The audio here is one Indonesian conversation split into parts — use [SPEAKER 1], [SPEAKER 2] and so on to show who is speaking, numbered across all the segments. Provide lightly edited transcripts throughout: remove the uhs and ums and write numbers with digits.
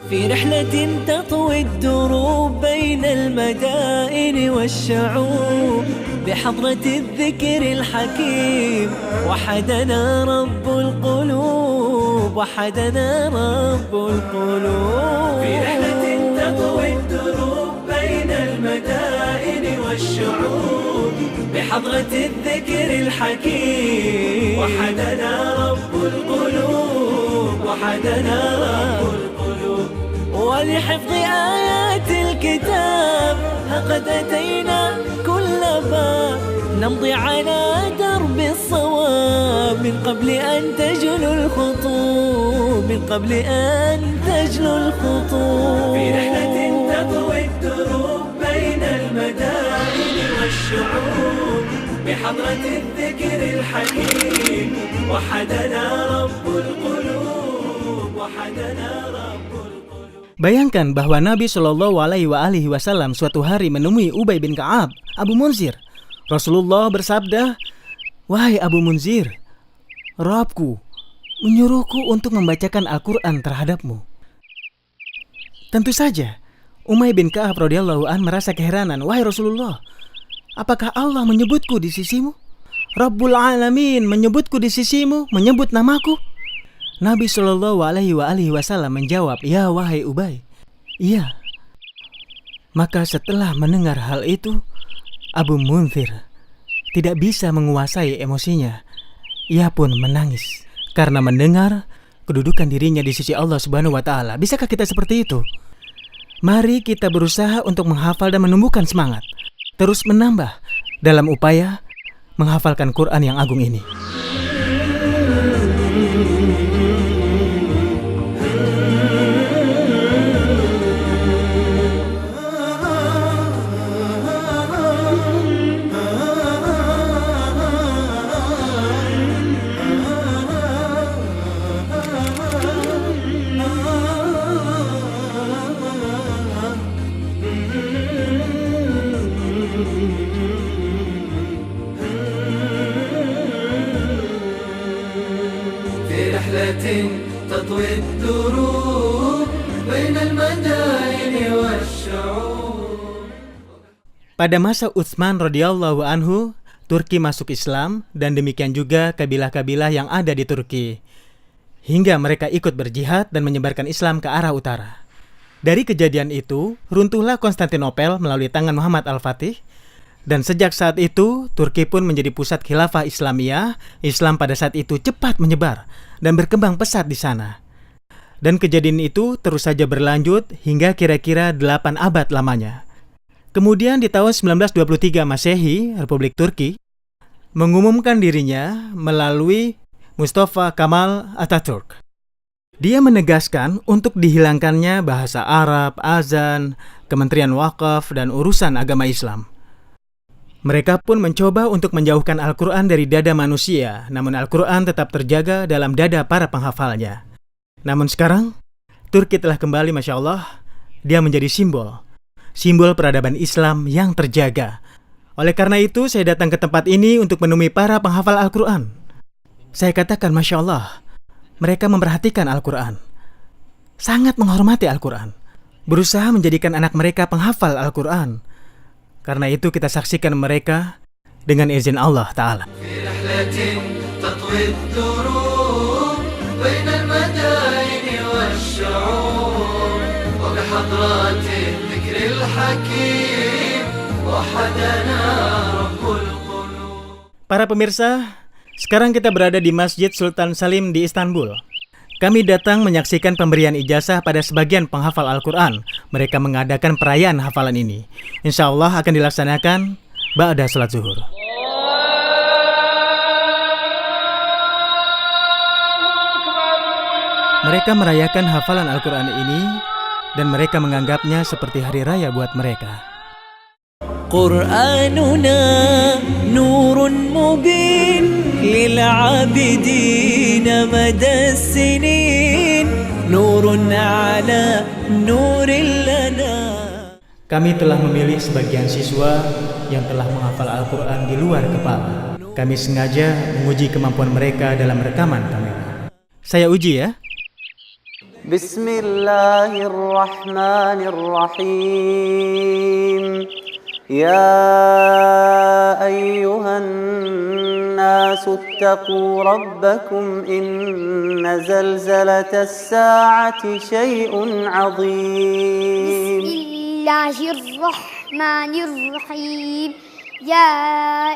[SPEAKER 1] في رحلة تطوي الدروب بين المدائن والشعوب بحضرة الذكر الحكيم وحدنا رب القلوب وحدنا رب القلوب في رحلة تطوي الدروب بين المدائن والشعوب بحضرة الذكر الحكيم وحدنا رب القلوب وحدنا رب القلوب ولحفظ آيات الكتاب لقد أتينا كل باب نمضي على درب الصواب من قبل أن تجلو الخطوب من قبل أن تجلو الخطوب في رحلة تطوي الدروب بين المدائن والشعوب بحضرة الذكر الحكيم وحدنا رب القلوب وحدنا رب القلوب.
[SPEAKER 2] Bayangkan bahwa Nabi Shallallahu Alaihi Wasallam suatu hari menemui Ubay bin Ka'ab, Abu Munzir. Rasulullah bersabda, "Wahai Abu Munzir, Rabbku menyuruhku untuk membacakan Al-Quran terhadapmu." Tentu saja, Ubay bin Ka'ab radhiyallahu an merasa keheranan. "Wahai Rasulullah, apakah Allah menyebutku di sisimu? Rabbul Alamin menyebutku di sisimu, menyebut namaku?" Nabi Shallallahu Alaihi Wasallam menjawab, "Ya wahai Ubay, iya." Maka setelah mendengar hal itu, Abu Munzir tidak bisa menguasai emosinya. Ia pun menangis karena mendengar kedudukan dirinya di sisi Allah Subhanahu wa Ta'ala. Bisakah kita seperti itu? Mari kita berusaha untuk menghafal dan menumbuhkan semangat, terus menambah dalam upaya menghafalkan Quran yang agung ini.
[SPEAKER 1] تطوي الدروب بين المدائن والشعوب.
[SPEAKER 2] Pada masa Utsman radhiyallahu anhu, Turki masuk Islam dan demikian juga kabilah-kabilah yang ada di Turki. Hingga mereka ikut berjihad dan menyebarkan Islam ke arah utara. Dari kejadian itu, runtuhlah Konstantinopel melalui tangan Muhammad Al-Fatih. Dan sejak saat itu, Turki pun menjadi pusat khilafah Islamiyah. Islam pada saat itu cepat menyebar dan berkembang pesat di sana. Dan kejadian itu terus saja berlanjut hingga kira-kira 8 abad lamanya. Kemudian di tahun 1923 Masehi, Republik Turki mengumumkan dirinya melalui Mustafa Kemal Atatürk. Dia menegaskan untuk dihilangkannya bahasa Arab, azan, Kementerian Wakaf, dan urusan agama Islam. Mereka pun mencoba untuk menjauhkan Al-Quran dari dada manusia, namun Al-Quran tetap terjaga dalam dada para penghafalnya. Namun sekarang, Turki telah kembali, Masya Allah, dia menjadi simbol peradaban Islam yang terjaga. Oleh karena itu, saya datang ke tempat ini untuk menemui para penghafal Al-Quran. Saya katakan, Masya Allah, mereka memperhatikan Al-Quran, sangat menghormati Al-Quran, berusaha menjadikan anak mereka penghafal Al-Quran. Karena itu kita saksikan mereka dengan izin Allah Ta'ala. Para pemirsa, sekarang kita berada di Masjid Sultan Salim di Istanbul. Kami datang menyaksikan pemberian ijazah pada sebagian penghafal Al-Quran. Mereka mengadakan perayaan hafalan ini. Insya Allah akan dilaksanakan ba'da salat zuhur. Mereka merayakan hafalan Al-Quran ini dan mereka menganggapnya seperti hari raya buat mereka.
[SPEAKER 1] Qur'anuna nurun mubin للعابدين مدى السنين نور على نور لنا.
[SPEAKER 2] Kami telah memilih sebagian siswa yang telah menghafal Al-Quran di luar kepala. Kami sengaja menguji kemampuan mereka dalam rekaman kamera. Saya uji ya.
[SPEAKER 3] بسم الله الرحمن الرحيم يا أيها الناس اتقوا ربكم إن زلزلة الساعة شيء عظيم
[SPEAKER 4] بسم الله الرحمن الرحيم يا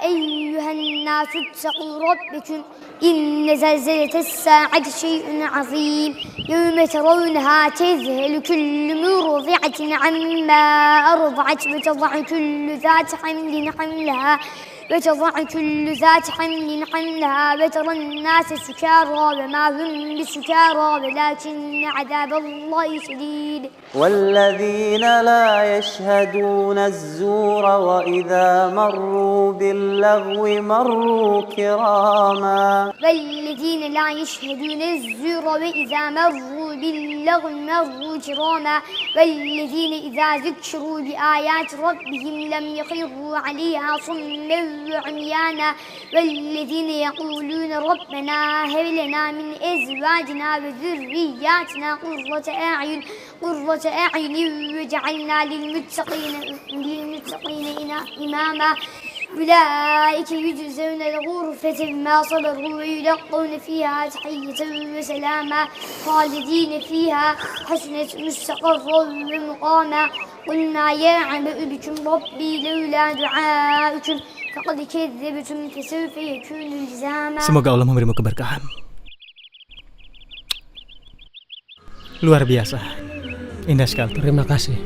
[SPEAKER 4] أيها الناس اتقوا ربكم إن زلزلة الساعة شيء عظيم يوم ترونها تذهل كل مرضعة عما أرضعت وتضع كل ذات حمل حملها وترى الناس سكارى وما هم بسكارى ولكن عذاب الله شديد
[SPEAKER 3] والذين لا يشهدون الزور وإذا مروا باللغو مروا كراما
[SPEAKER 4] والذين لا يشهدون الزور وإذا مروا باللغو مروا كراما والذين إذا ذكروا بآيات ربهم لم يخروا عليها صما وعميانا والذين يقولون ربنا هب لنا من أزواجنا وذرياتنا قرة أعين واجعلنا للمتقين إماما أولئك يجزون الغرفة بما صبروا ويلقون فيها تحية وسلاما خالدين فيها حسنة مستقرا ومقاما قل ما يعبأ بكم ربي لولا دعاؤكم فقد كذبتم فسوف يكون لزاما.
[SPEAKER 2] Semoga Allah memberimu keberkahan. Luar biasa. Indah sekali.
[SPEAKER 5] Terima kasih.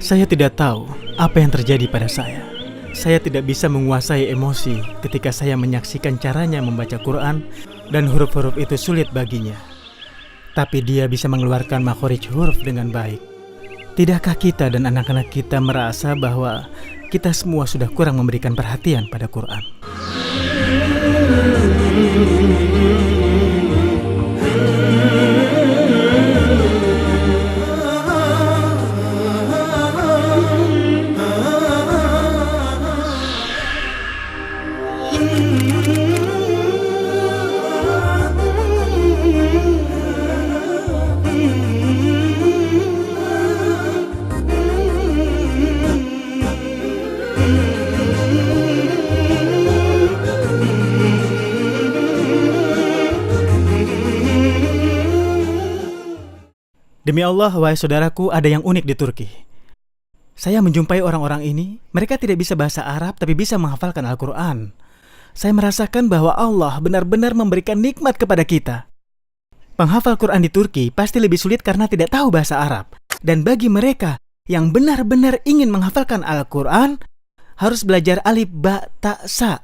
[SPEAKER 2] Saya tidak tahu apa yang terjadi pada saya. Saya tidak bisa menguasai emosi ketika saya menyaksikan caranya membaca Quran dan huruf-huruf itu sulit baginya. Tapi dia bisa mengeluarkan makhrij huruf dengan baik. Tidakkah kita dan anak-anak kita merasa bahwa kita semua sudah kurang memberikan perhatian pada Quran? Demi Allah, wahai saudaraku, ada yang unik di Turki. Saya menjumpai orang-orang ini, mereka tidak bisa bahasa Arab tapi bisa menghafalkan Al-Quran. Saya merasakan bahwa Allah benar-benar memberikan nikmat kepada kita. Penghafal Quran di Turki pasti lebih sulit karena tidak tahu bahasa Arab. Dan bagi mereka yang benar-benar ingin menghafalkan Al-Quran, harus belajar alif, ba, ta, sa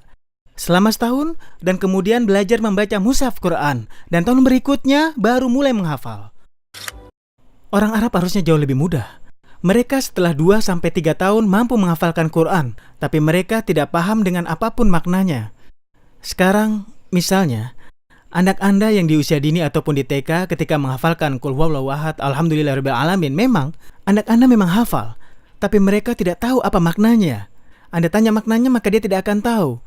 [SPEAKER 2] selama setahun dan kemudian belajar membaca mushaf Quran. Dan tahun berikutnya baru mulai menghafal. Orang Arab harusnya jauh lebih mudah. Mereka setelah 2-3 tahun mampu menghafalkan Quran, tapi mereka tidak paham dengan apapun maknanya. Sekarang, misalnya, anak Anda yang di usia dini ataupun di TK ketika menghafalkan Qul huwallahu ahad, alhamdulillahirabbil alamin, memang anak Anda memang hafal, tapi mereka tidak tahu apa maknanya. Anda tanya maknanya maka dia tidak akan tahu.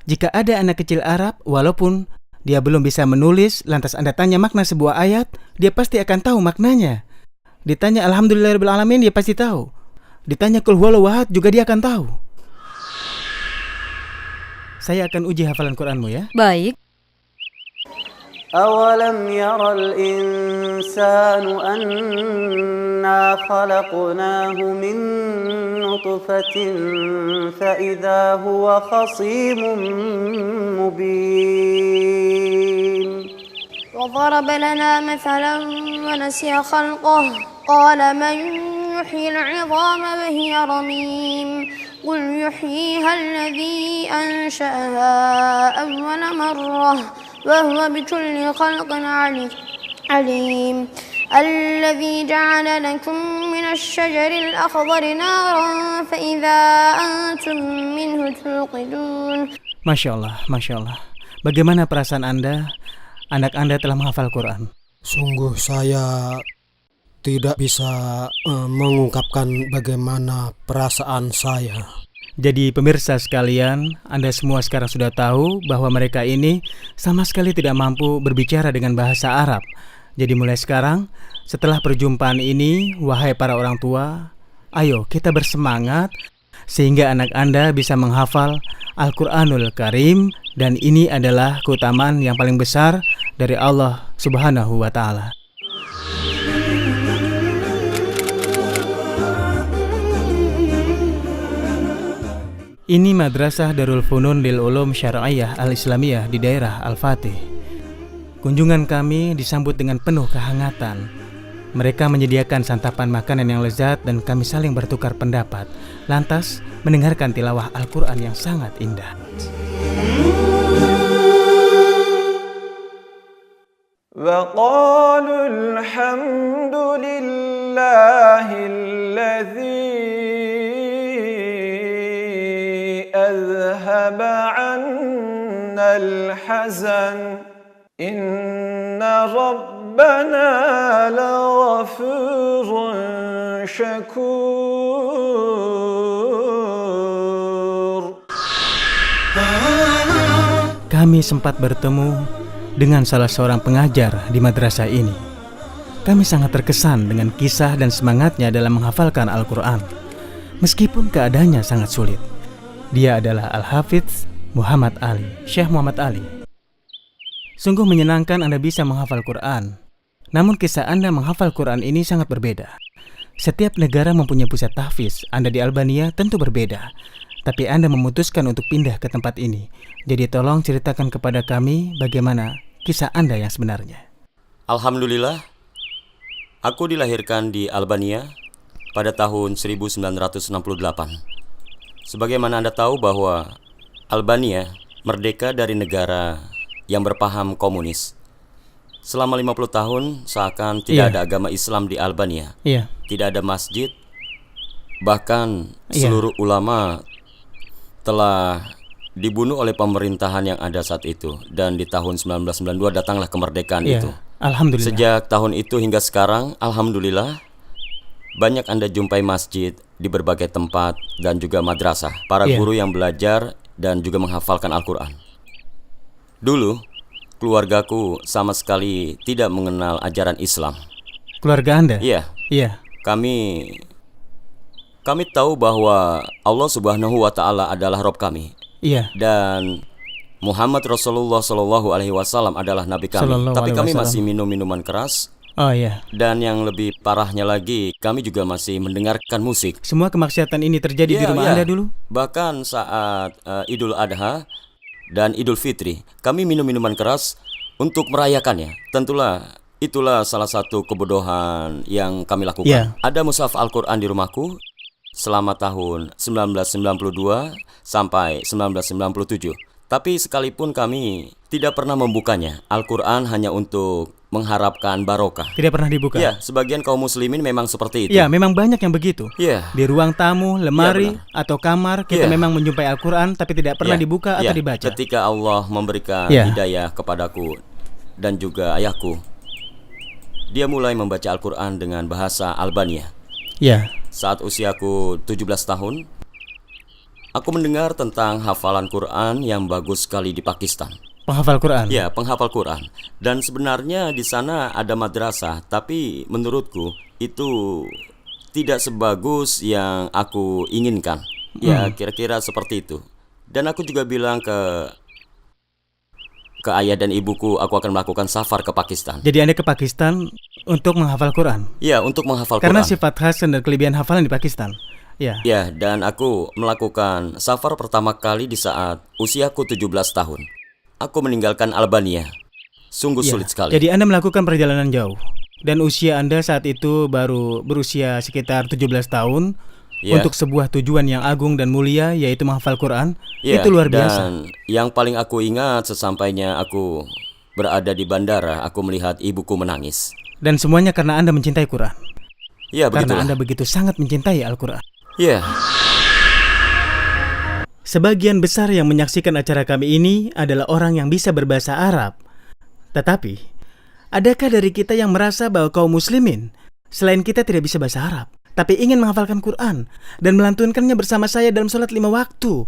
[SPEAKER 2] Jika ada anak kecil Arab, walaupun dia belum bisa menulis, lantas Anda tanya makna sebuah ayat, dia pasti akan tahu maknanya. Ditanya alhamdulillahirabbil alamin, dia pasti tahu. Ditanya Qul huwallahu ahad juga dia akan tahu. Saya akan uji hafalan Quranmu ya.
[SPEAKER 6] Baik.
[SPEAKER 3] أولم ير الإنسان أنا خلقناه من نطفة فإذا هو خصيم مبين
[SPEAKER 4] وضرب لنا مثلا ونسي خلقه قال من يحيي العظام وهي رميم قل يحييها الذي أنشأها أول مرة وهو بكل خلق عليم الذي جعل لكم من الشجر الأخضر نارا فإذا أنتم منه توقدون.
[SPEAKER 2] Masya Allah, Masya Allah. Bagaimana perasaan Anda? Anak Anda telah menghafal Quran.
[SPEAKER 5] Sungguh saya tidak bisa mengungkapkan bagaimana perasaan saya.
[SPEAKER 2] Jadi pemirsa sekalian, Anda semua sekarang sudah tahu bahwa mereka ini sama sekali tidak mampu berbicara dengan bahasa Arab. Jadi mulai sekarang, setelah perjumpaan ini, wahai para orang tua, ayo kita bersemangat sehingga anak Anda bisa menghafal Al-Quranul Karim, dan ini adalah keutamaan yang paling besar dari Allah Subhanahu wa Ta'ala. Ini Madrasah Darul Funun Lil Ulum Syar'iyah Al-Islamiyah di daerah Al-Fatih. Kunjungan kami disambut dengan penuh kehangatan. Mereka menyediakan santapan makanan yang lezat dan kami saling bertukar pendapat, lantas mendengarkan tilawah Al-Quran yang sangat indah.
[SPEAKER 6] وَقَالُوا الْحَمْدُ لِلَّهِ الَّذِي أَذْهَبَ عَنَّا الْحَزَنَ إِنَّ رَبَّنَا لَغَفُورٌ شَكُورٌ.
[SPEAKER 2] Kami sempat bertemu dengan salah seorang pengajar di madrasah ini. Kami sangat terkesan dengan kisah dan semangatnya dalam menghafalkan Al-Quran, meskipun keadaannya sangat sulit. Dia adalah Al-Hafidz Muhammad Ali, Syekh Muhammad Ali. Sungguh menyenangkan Anda bisa menghafal Quran. Namun kisah Anda menghafal Quran ini sangat berbeda. Setiap negara mempunyai pusat tahfiz. Anda di Albania tentu berbeda, tapi Anda memutuskan untuk pindah ke tempat ini. Jadi tolong ceritakan kepada kami bagaimana kisah Anda yang sebenarnya.
[SPEAKER 7] Alhamdulillah, aku dilahirkan di Albania pada tahun 1968. Sebagaimana Anda tahu bahwa Albania merdeka dari negara yang berpaham komunis. Selama 50 tahun seakan tidak ada agama Islam di Albania. Tidak ada masjid. Bahkan seluruh ulama telah dibunuh oleh pemerintahan yang ada saat itu. Dan di tahun 1992 datanglah kemerdekaan itu.
[SPEAKER 2] Alhamdulillah.
[SPEAKER 7] Sejak tahun itu hingga sekarang, alhamdulillah, banyak Anda jumpai masjid di berbagai tempat dan juga madrasah. Para guru yang belajar dan juga menghafalkan Al-Quran. Dulu, keluargaku sama sekali tidak mengenal ajaran Islam.
[SPEAKER 2] Keluarga Anda?
[SPEAKER 7] Iya. Kami tahu bahwa Allah Subhanahu wa Ta'ala adalah Rabb kami. Dan Muhammad Rasulullah Shallallahu Alaihi Wasallam adalah Nabi kami. Tapi kami masih minum minuman keras. Dan yang lebih parahnya lagi, kami juga masih mendengarkan musik.
[SPEAKER 2] Semua kemaksiatan ini terjadi di rumah Anda dulu?
[SPEAKER 7] Bahkan saat Idul Adha dan Idul Fitri, kami minum minuman keras untuk merayakannya. Tentulah itulah salah satu kebodohan yang kami lakukan. Ada mushaf Al-Quran di rumahku selama tahun 1992 sampai 1997. Tapi sekalipun kami tidak pernah membukanya, Al-Quran hanya untuk mengharapkan barokah.
[SPEAKER 2] Tidak pernah dibuka?
[SPEAKER 7] Ya, sebagian kaum muslimin memang seperti itu.
[SPEAKER 2] Ya, memang banyak yang begitu. Di ruang tamu, lemari, atau kamar, kita memang menjumpai Al-Quran, tapi tidak pernah dibuka atau dibaca.
[SPEAKER 7] Ketika Allah memberikan hidayah kepadaku dan juga ayahku, dia mulai membaca Al-Quran dengan bahasa Albania. Saat usiaku 17 tahun, aku mendengar tentang hafalan Quran yang bagus sekali di Pakistan.
[SPEAKER 2] Penghafal Quran? Ya,
[SPEAKER 7] penghafal Quran. Dan sebenarnya di sana ada madrasah, tapi menurutku itu tidak sebagus yang aku inginkan. Ya, kira-kira seperti itu. Dan aku juga bilang ke ayah dan ibuku, aku akan melakukan safar ke Pakistan.
[SPEAKER 2] Jadi Anda ke Pakistan untuk menghafal Quran?
[SPEAKER 7] Ya, untuk menghafal
[SPEAKER 2] Quran. Karena
[SPEAKER 7] Quran.
[SPEAKER 2] sifat khas dan kelebihan hafalan di Pakistan.
[SPEAKER 7] Ya, dan aku melakukan safar pertama kali di saat usiaku 17 tahun. Aku meninggalkan Albania. Sungguh sulit sekali.
[SPEAKER 2] Jadi Anda melakukan perjalanan jauh. Dan usia Anda saat itu baru berusia sekitar 17 tahun. Untuk sebuah tujuan yang agung dan mulia, yaitu menghafal Quran. Itu luar biasa.
[SPEAKER 7] Dan yang paling aku ingat sesampainya aku berada di bandara, aku melihat ibuku menangis.
[SPEAKER 2] Dan semuanya karena Anda mencintai Quran.
[SPEAKER 7] Ya, begitulah.
[SPEAKER 2] Karena Anda begitu sangat mencintai Al-Quran.
[SPEAKER 7] Ya.
[SPEAKER 2] Sebagian besar yang menyaksikan acara kami ini adalah orang yang bisa berbahasa Arab. Tetapi, adakah dari kita yang merasa bahwa kaum muslimin selain kita tidak bisa bahasa Arab, tapi ingin menghafalkan Quran dan melantunkannya bersama saya dalam sholat 5 waktu,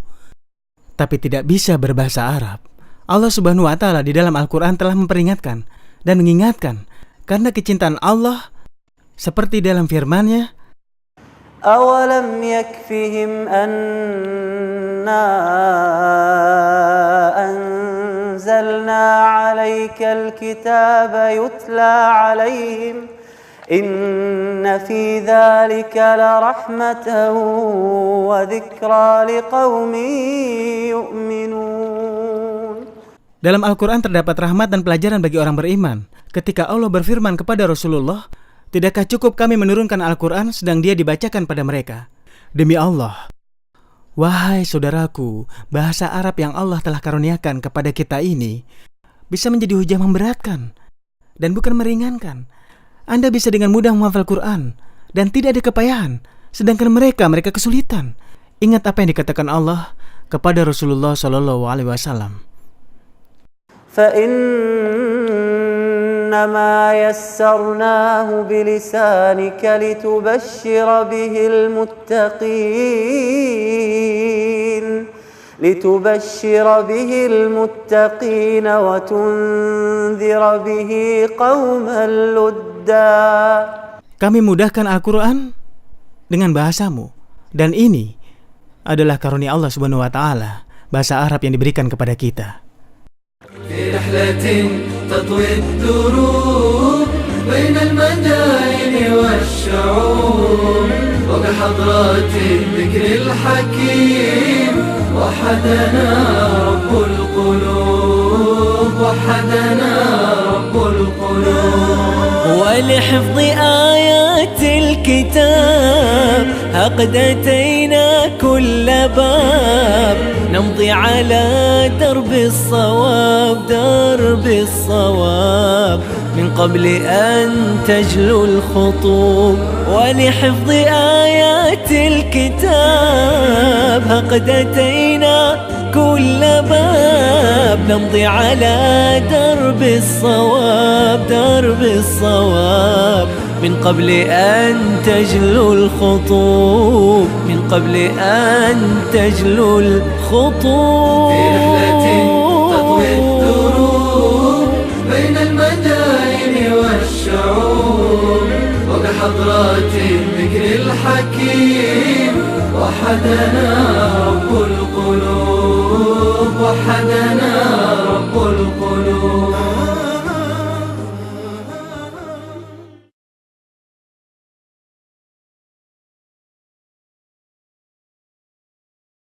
[SPEAKER 2] tapi tidak bisa berbahasa Arab? Allah Subhanahu wa Ta'ala di dalam Al-Quran telah memperingatkan dan mengingatkan karena kecintaan Allah, seperti dalam firman-Nya,
[SPEAKER 3] أولم يكفهم أنا أنزلنا عليك الكتاب يتلى عليهم إن في ذلك لرحمة وذكرى لقوم يؤمنون.
[SPEAKER 2] dalam Al-Quran terdapat rahmat dan pelajaran bagi orang beriman. Ketika Allah berfirman kepada Rasulullah, tidakkah cukup kami menurunkan Al-Quran sedang dia dibacakan pada mereka? Demi Allah, wahai saudaraku, bahasa Arab yang Allah telah karuniakan kepada kita ini bisa menjadi hujah memberatkan dan bukan meringankan. Anda bisa dengan mudah menghafal Quran dan tidak ada kepayahan, sedangkan mereka kesulitan. Ingat apa yang dikatakan Allah kepada Rasulullah SAW.
[SPEAKER 3] فإنما يسرناه بلسانك لتبشر به المتقين وتنذر به قوما لدا.
[SPEAKER 2] Kami mudahkan Al-Quran dengan bahasamu, dan ini adalah karunia Allah Subhanahu wa Ta'ala, bahasa Arab yang diberikan kepada kita.
[SPEAKER 1] في رحلة تطوي الدروب بين المدائن والشعوب وبحضرات الذكر الحكيم وحدنا رب القلوب ولحفظ آيات الكتاب قد أتينا كل باب نمضي على درب الصواب من قبل أن تجلو الخطوب ولحفظ آيات الكتاب قد أتينا كل باب نمضي على درب الصواب من قبل أن تجلو الخطوب في رحلة تطوي الدروب بين المدائن والشعوب وبحضرات الذكر الحكيم وحدنا رب القلوب